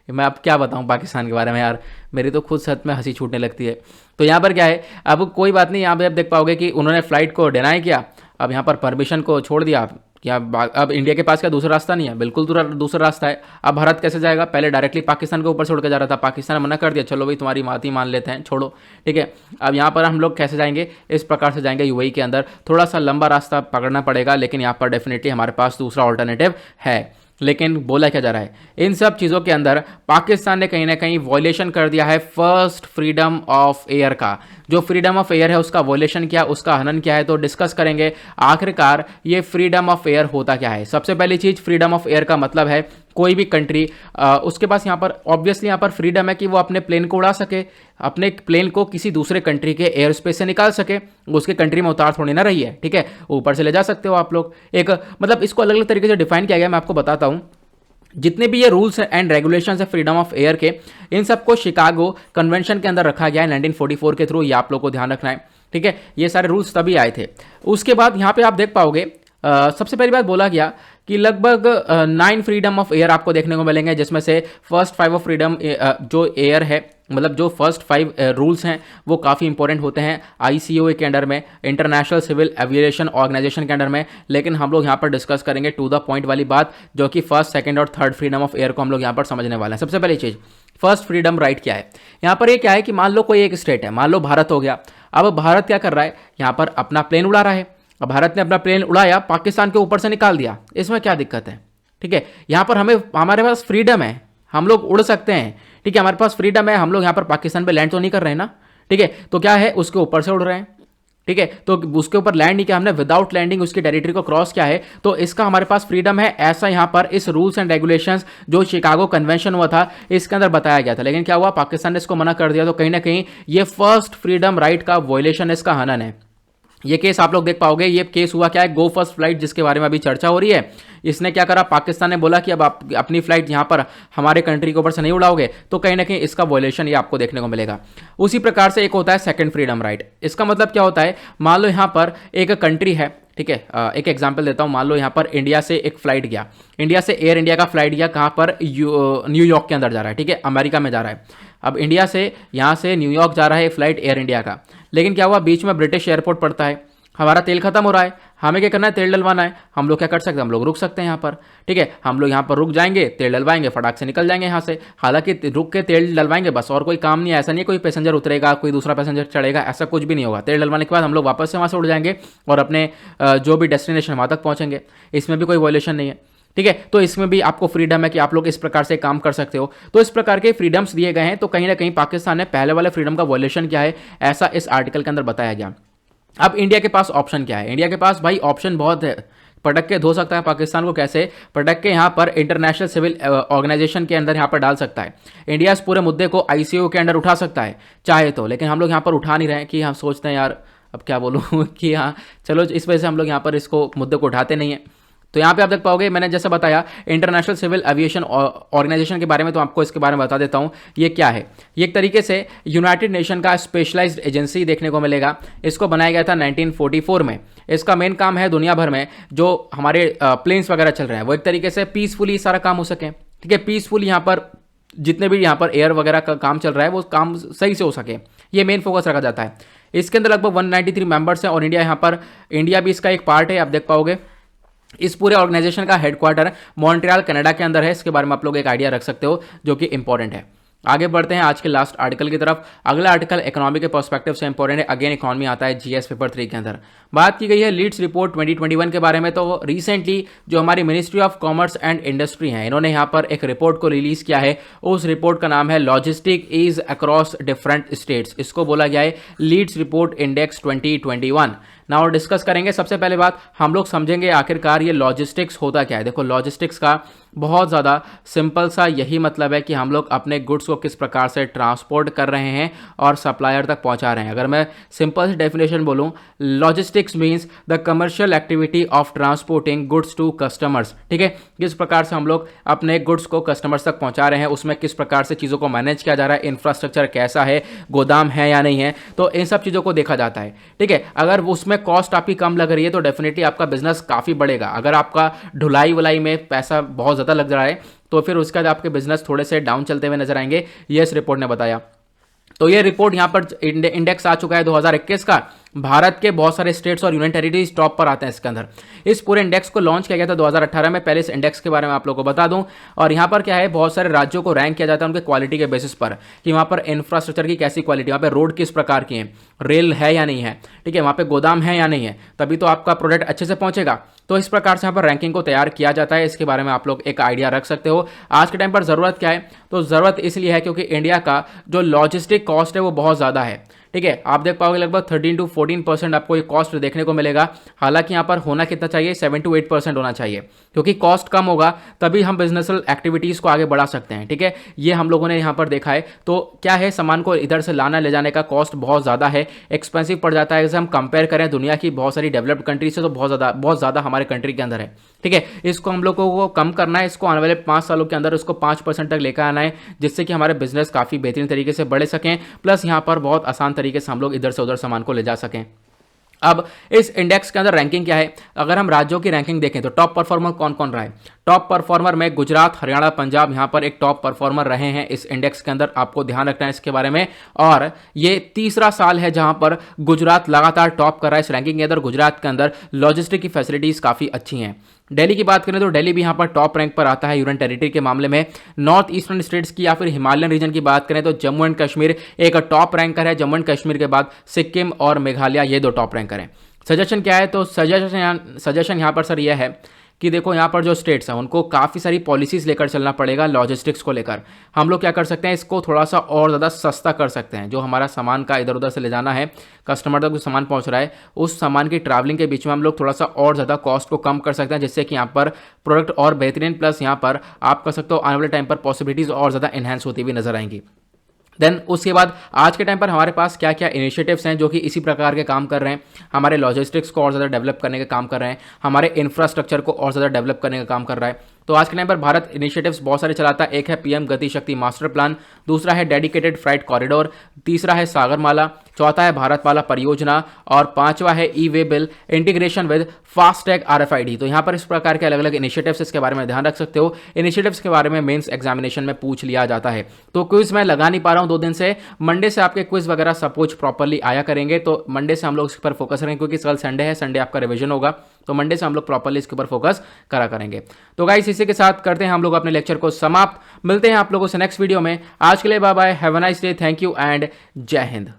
मैं अब क्या बताऊं पाकिस्तान के बारे में यार, मेरी तो खुद सच में हंसी छूटने लगती है। तो यहाँ पर क्या है, अब कोई बात नहीं, यहाँ पे आप देख पाओगे कि उन्होंने फ्लाइट को डिनाई किया, अब यहाँ पर परमिशन को छोड़ दिया, क्या अब इंडिया के पास क्या दूसरा रास्ता नहीं है, बिल्कुल दूसरा रास्ता है। अब भारत कैसे जाएगा, पहले डायरेक्टली पाकिस्तान के ऊपर से उड़ के जा रहा था, पाकिस्तान ने मना कर दिया, चलो भाई तुम्हारी बात ही मान लेते हैं, छोड़ो, ठीक है। अब यहाँ पर हम लोग कैसे जाएंगे, इस प्रकार से जाएंगे यूएई के अंदर, थोड़ा सा लंबा रास्ता पकड़ना पड़ेगा, लेकिन यहाँ पर डेफिनेटली हमारे पास दूसरा ऑल्टरनेटिव है। लेकिन बोला क्या जा रहा है, इन सब चीज़ों के अंदर पाकिस्तान ने कहीं ना कहीं वॉयलेशन कर दिया है फर्स्ट फ्रीडम ऑफ एयर का। जो फ्रीडम ऑफ एयर है उसका वॉयलेशन क्या, उसका हनन क्या है, तो डिस्कस करेंगे आखिरकार ये फ्रीडम ऑफ एयर होता क्या है। सबसे पहली चीज़, फ्रीडम ऑफ एयर का मतलब है कोई भी कंट्री उसके पास यहाँ पर ऑब्वियसली यहाँ पर फ्रीडम है कि वो अपने प्लेन को उड़ा सके, अपने प्लेन को किसी दूसरे कंट्री के एयर स्पेस से निकाल सके, उसके कंट्री में उतार थोड़ी ना रही है, ठीक है, ऊपर से ले जा सकते हो आप लोग। एक मतलब इसको अलग अलग तरीके से डिफाइन किया गया, मैं आपको बताता हूँ। जितने भी ये रूल्स एंड रेगुलेशंस है फ्रीडम ऑफ एयर के, इन सबको शिकागो कन्वेंशन के अंदर रखा गया है 1944 के थ्रू, ये आप लोग को ध्यान रखना है, ठीक है। ये सारे रूल्स तभी आए थे। उसके बाद यहाँ पे आप देख पाओगे सबसे पहली बात बोला गया कि लगभग 9 फ्रीडम ऑफ एयर आपको देखने को मिलेंगे, जिसमें से फर्स्ट 5 ऑफ फ्रीडम जो एयर है, मतलब जो फर्स्ट 5 रूल्स हैं वो काफ़ी इंपॉर्टेंट होते हैं आईसीओए के अंडर में, इंटरनेशनल सिविल एविएशन ऑर्गेनाइजेशन के अंडर में। लेकिन हम लोग यहाँ पर डिस्कस करेंगे टू द पॉइंट वाली बात, जो कि फर्स्ट, सेकंड और थर्ड फ्रीडम ऑफ एयर को हम लोग यहाँ पर समझने वाले हैं। सबसे पहली चीज़, फर्स्ट फ्रीडम राइट क्या है। यहाँ पर ये क्या है कि मान लो कोई एक स्टेट है, मान लो भारत हो गया, अब भारत क्या कर रहा है, यहाँ पर अपना प्लेन उड़ा रहा है। अब भारत ने अपना प्लेन उड़ाया, पाकिस्तान के ऊपर से निकाल दिया, इसमें क्या दिक्कत है, ठीक है। यहाँ पर हमारे पास फ्रीडम है, हम लोग उड़ सकते हैं, ठीक है, हमारे पास फ्रीडम है, हम लोग यहाँ पर पाकिस्तान पे लैंड तो नहीं कर रहे हैं ना, ठीक है। तो क्या है, उसके ऊपर से उड़ रहे हैं, ठीक है, तो उसके ऊपर लैंड नहीं किया हमने, विदाउट लैंडिंग उसकी टेरिटरी को क्रॉस किया है, तो इसका हमारे पास फ्रीडम है। ऐसा यहाँ पर इस रूल्स एंड रेगुलेशंस जो शिकागो कन्वेंशन हुआ था इसके अंदर बताया गया था। लेकिन क्या हुआ, पाकिस्तान ने इसको मना कर दिया, तो कहीं ना कहीं ये फर्स्ट फ्रीडम राइट का वॉयलेशन, इसका हनन है। ये केस आप लोग देख पाओगे, ये केस हुआ क्या है, गो फर्स्ट फ्लाइट, जिसके बारे में अभी चर्चा हो रही है। इसने क्या करा, पाकिस्तान ने बोला कि अब आप अपनी फ्लाइट यहाँ पर हमारे कंट्री के ऊपर से नहीं उड़ाओगे, तो कहीं ना कहीं इसका वॉयलेशन ये आपको देखने को मिलेगा। उसी प्रकार से एक होता है सेकंड फ्रीडम राइट। इसका मतलब क्या होता है, मान लो यहाँ पर एक कंट्री है, ठीक है, एक एग्जांपल देता हूँ, मान लो यहाँ पर इंडिया से एक फ्लाइट गया, इंडिया से एयर इंडिया का फ्लाइट गया, कहाँ पर, न्यूयॉर्क के अंदर जा रहा है, ठीक है, अमेरिका में जा रहा है। अब इंडिया से यहाँ से न्यूयॉर्क जा रहा है फ्लाइट एयर इंडिया का, लेकिन क्या हुआ, बीच में ब्रिटिश एयरपोर्ट पड़ता है, हमारा तेल खत्म हो रहा है, हमें क्या करना है, तेल डलवाना है। हम लोग क्या कर सकते हैं, हम लोग रुक सकते हैं यहाँ पर, ठीक है, हम लोग यहाँ पर रुक जाएंगे, तेल डलवाएंगे, फटाक से निकल जाएंगे यहाँ से। हालांकि रुक के तेल डलवाएंगे बस, और कोई काम नहीं है, ऐसा नहीं है कोई पैसेंजर उतरेगा, कोई दूसरा पैसेंजर चढ़ेगा, ऐसा कुछ भी नहीं होगा। तेल डलवाने के बाद हम लोग वापस से वहाँ से उड़ जाएंगे और अपने जो भी डेस्टिनेशन वहाँ तक पहुँचेंगे, इसमें भी कोई वॉयलेशन नहीं है, ठीक है। तो इसमें भी आपको फ्रीडम है कि आप लोग इस प्रकार से काम कर सकते हो। तो इस प्रकार के फ्रीडम्स दिए गए हैं, तो कहीं ना कहीं पाकिस्तान ने पहले वाले फ्रीडम का वॉयलेशन किया है, ऐसा इस आर्टिकल के अंदर बताया गया। अब इंडिया के पास ऑप्शन क्या है, इंडिया के पास भाई ऑप्शन बहुत है, पटक के धो सकता है पाकिस्तान को, कैसे पटक के यहाँ पर इंटरनेशनल सिविल ऑर्गेनाइजेशन के अंदर यहाँ पर डाल सकता है। इंडिया इस पूरे मुद्दे को आईसीओ के अंदर उठा सकता है चाहे तो, लेकिन हम लोग यहाँ पर उठा नहीं रहे हैं कि हम सोचते हैं यार अब क्या बोलूँ कि हाँ चलो, इस वजह से हम लोग यहाँ पर इसको मुद्दे को उठाते नहीं हैं। तो यहाँ पे आप देख पाओगे, मैंने जैसे बताया इंटरनेशनल सिविल एविएशन ऑर्गेनाइजेशन के बारे में, तो आपको इसके बारे में बता देता हूँ ये क्या है। ये एक तरीके से यूनाइटेड नेशन का स्पेशलाइज्ड एजेंसी देखने को मिलेगा। इसको बनाया गया था 1944 में। इसका मेन काम है दुनिया भर में जो हमारे प्लेन्स वगैरह चल रहे हैं वो एक तरीके से पीसफुली सारा काम हो सके, ठीक है, पीसफुली यहाँ पर जितने भी यहाँ पर एयर वगैरह का काम चल रहा है वो काम सही से हो सके, ये मेन फोकस रखा जाता है। इसके अंदर लगभग 193 मेंबर्स हैं और इंडिया भी इसका एक पार्ट है। आप देख पाओगे इस पूरे ऑर्गेनाइजेशन का हेडक्वार्टर मॉन्ट्रियल कनाडा के अंदर है। इसके बारे में आप लोग एक आइडिया रख सकते हो जो कि इंपॉर्टेंट है। आगे बढ़ते हैं आज के लास्ट आर्टिकल की तरफ। अगला आर्टिकल इकोनॉमी के पर्सपेक्टिव से इंपॉर्टेंट है। अगेन इकोनॉमी आता है जीएस पेपर 3 के अंदर। बात की गई है लीड्स रिपोर्ट 2021 के बारे में। तो रिसेंटली जो हमारी ministry of commerce and industry है, इन्होंने यहाँ पर एक रिपोर्ट को रिलीज किया है। उस रिपोर्ट का नाम है logistic ease across different states. इसको बोला गया है LEADS report index 2021। Now discuss करेंगे। सबसे पहले बात हम लोग समझेंगे आखिरकार ये लॉजिस्टिक्स होता क्या है। देखो लॉजिस्टिक्स का बहुत ज़्यादा सिंपल सा यही मतलब है कि हम लोग अपने गुड्स को किस प्रकार से ट्रांसपोर्ट कर रहे हैं और सप्लायर तक पहुंचा रहे हैं। अगर मैं सिंपल सी डेफिनेशन बोलूं, logistics means the commercial activity of transporting goods to customers. ठीक है, किस प्रकार से हम लोग अपने गुड्स को कस्टमर्स तक पहुंचा रहे हैं, उसमें किस प्रकार से चीज़ों को मैनेज किया जा रहा है, इंफ्रास्ट्रक्चर कैसा है, गोदाम है या नहीं है, तो इन सब चीज़ों को देखा जाता है। ठीक है, अगर उसमें कॉस्ट आपकी कम लग रही है तो डेफिनेटली आपका बिजनेस काफ़ी बढ़ेगा। अगर आपका ढुलाई वुलाई में पैसा बहुत ज़्यादा लग रहा है तो फिर उसके बाद आपके बिजनेस थोड़े से डाउन चलते हुए नजर आएंगे, ये इस रिपोर्ट ने बताया। तो ये रिपोर्ट यहां पर इंडेक्स आ चुका है 2021 का। भारत के बहुत सारे स्टेट्स और यूनियन टेरिटरीज टॉप पर आते हैं इसके अंदर। इस पूरे इंडेक्स को लॉन्च किया गया था 2018 में। पहले इस इंडेक्स के बारे में आप लोगों को बता दूं, और यहां पर क्या है, बहुत सारे राज्यों को रैंक किया जाता है उनके क्वालिटी के बेसिस पर कि वहां पर इंफ्रास्ट्रक्चर की कैसी क्वालिटी, वहां पर रोड किस प्रकार की है, रेल है या नहीं है, ठीक है, वहां पर गोदाम है या नहीं है, तभी तो आपका प्रोडक्ट अच्छे से पहुंचेगा। तो इस प्रकार से यहाँ पर रैंकिंग को तैयार किया जाता है। इसके बारे में आप लोग एक आइडिया रख सकते हो। आज के टाइम पर ज़रूरत क्या है, तो ज़रूरत इसलिए है क्योंकि इंडिया का जो लॉजिस्टिक कॉस्ट है वो बहुत ज़्यादा है। ठीक है, आप देख पाओगे लगभग 13 to 14% आपको ये कॉस्ट देखने को मिलेगा। हालांकि यहाँ पर होना कितना चाहिए, 7 to 8% होना चाहिए, क्योंकि कॉस्ट कम होगा तभी हम बिजनेसल एक्टिविटीज़ को आगे बढ़ा सकते हैं। ठीक है, ये हम लोगों ने यहाँ पर देखा है। तो क्या है, सामान को इधर से लाना ले जाने का कॉस्ट बहुत ज़्यादा है, एक्सपेंसिव पड़ जाता है। जैसे हम कंपेयर करें दुनिया की बहुत सारी डेवलप्ड कंट्री से तो बहुत ज़्यादा हमारे कंट्री के अंदर है। ठीक है, इसको हम लोगों को कम करना है, इसको आने वाले 5 सालों के अंदर इसको 5% तक लेकर आना है, जिससे कि हमारे बिजनेस काफ़ी बेहतरीन तरीके से बढ़ सकें, प्लस यहाँ पर बहुत आसान तरीके से हम लोग इधर से उधर सामान को ले जा सकें। अब इस इंडेक्स के अंदर रैंकिंग क्या है, अगर हम राज्यों की रैंकिंग देखें तो टॉप परफॉर्मर कौन कौन रहा है। टॉप परफॉर्मर में गुजरात, हरियाणा, पंजाब यहाँ पर एक टॉप परफॉर्मर रहे हैं इस इंडेक्स के अंदर। आपको ध्यान रखना है इसके बारे में। और ये तीसरा साल है जहां पर गुजरात लगातार टॉप कर रहा है इस रैंकिंग के अंदर। गुजरात के अंदर लॉजिस्टिक की फैसिलिटीज काफ़ी अच्छी हैं। दिल्ली की बात करें तो दिल्ली भी यहाँ पर टॉप रैंक पर आता है यूनियन टेरिटरी के मामले में। नॉर्थ ईस्टर्न स्टेट्स की या फिर हिमालयन रीजन की बात करें तो जम्मू एंड कश्मीर एक टॉप रैंकर है। जम्मू एंड कश्मीर के बाद सिक्किम और मेघालय ये 2 टॉप रैंकर हैं। सजेशन क्या है, तो सजेशन यहाँ पर सर यह है कि देखो यहाँ पर जो स्टेट्स हैं उनको काफ़ी सारी पॉलिसीज़ लेकर चलना पड़ेगा लॉजिस्टिक्स को लेकर। हम लोग क्या कर सकते हैं, इसको थोड़ा सा और ज़्यादा सस्ता कर सकते हैं। जो हमारा सामान का इधर उधर से ले जाना है, कस्टमर तक जो सामान पहुँच रहा है, उस सामान की ट्रैवलिंग के बीच में हम लोग थोड़ा सा और ज़्यादा कॉस्ट को कम कर सकते हैं, जिससे कि यहाँ पर प्रोडक्ट और बेहतरीन, प्लस यहाँ पर आप कर सकते हो आने वाले टाइम पर पॉसिबिलिटीज़ और ज़्यादा इन्हेंस होती हुई नजर आएंगी। देन उसके बाद आज के टाइम पर हमारे पास क्या क्या इनिशिएटिव्स हैं जो कि इसी प्रकार के काम कर रहे हैं। हमारे लॉजिस्टिक्स को और ज़्यादा डेवलप करने का काम कर रहे हैं, हमारे इंफ्रास्ट्रक्चर को और ज़्यादा डेवलप करने का काम कर रहा है। तो आज के टाइम पर भारत इनिशिएटिव्स बहुत सारे चलाता है। एक है पीएम गति शक्ति मास्टर प्लान, दूसरा है डेडिकेटेड फ्राइट कॉरिडोर, तीसरा है सागरमाला, चौथा है भारतमाला परियोजना, और पांचवा है e way bill integration with FASTag RFID। तो यहाँ पर इस प्रकार के अलग अलग इनिशिएटिव्स, इसके बारे में ध्यान रख सकते हो। इनिशिएटिव्स के बारे में मेंस एग्जामिनेशन में पूछ लिया जाता है। तो क्विज मैं लगा नहीं पा रहा हूँ 2 दिन से। मंडे से आपके क्विज वगैरह सपोज प्रॉपरली आया करेंगे, तो मंडे से हम लोग इस पर फोकस करेंगे, क्योंकि कल संडे है, संडे आपका रिविजन होगा, तो मंडे से हम लोग प्रॉपरली इसके ऊपर फोकस करा करेंगे। तो गाइस इसी के साथ करते हैं हम लोग अपने लेक्चर को समाप्त। मिलते हैं आप लोगों से नेक्स्ट वीडियो में। आज के लिए bye bye, have a nice day, thank you and Jai Hind.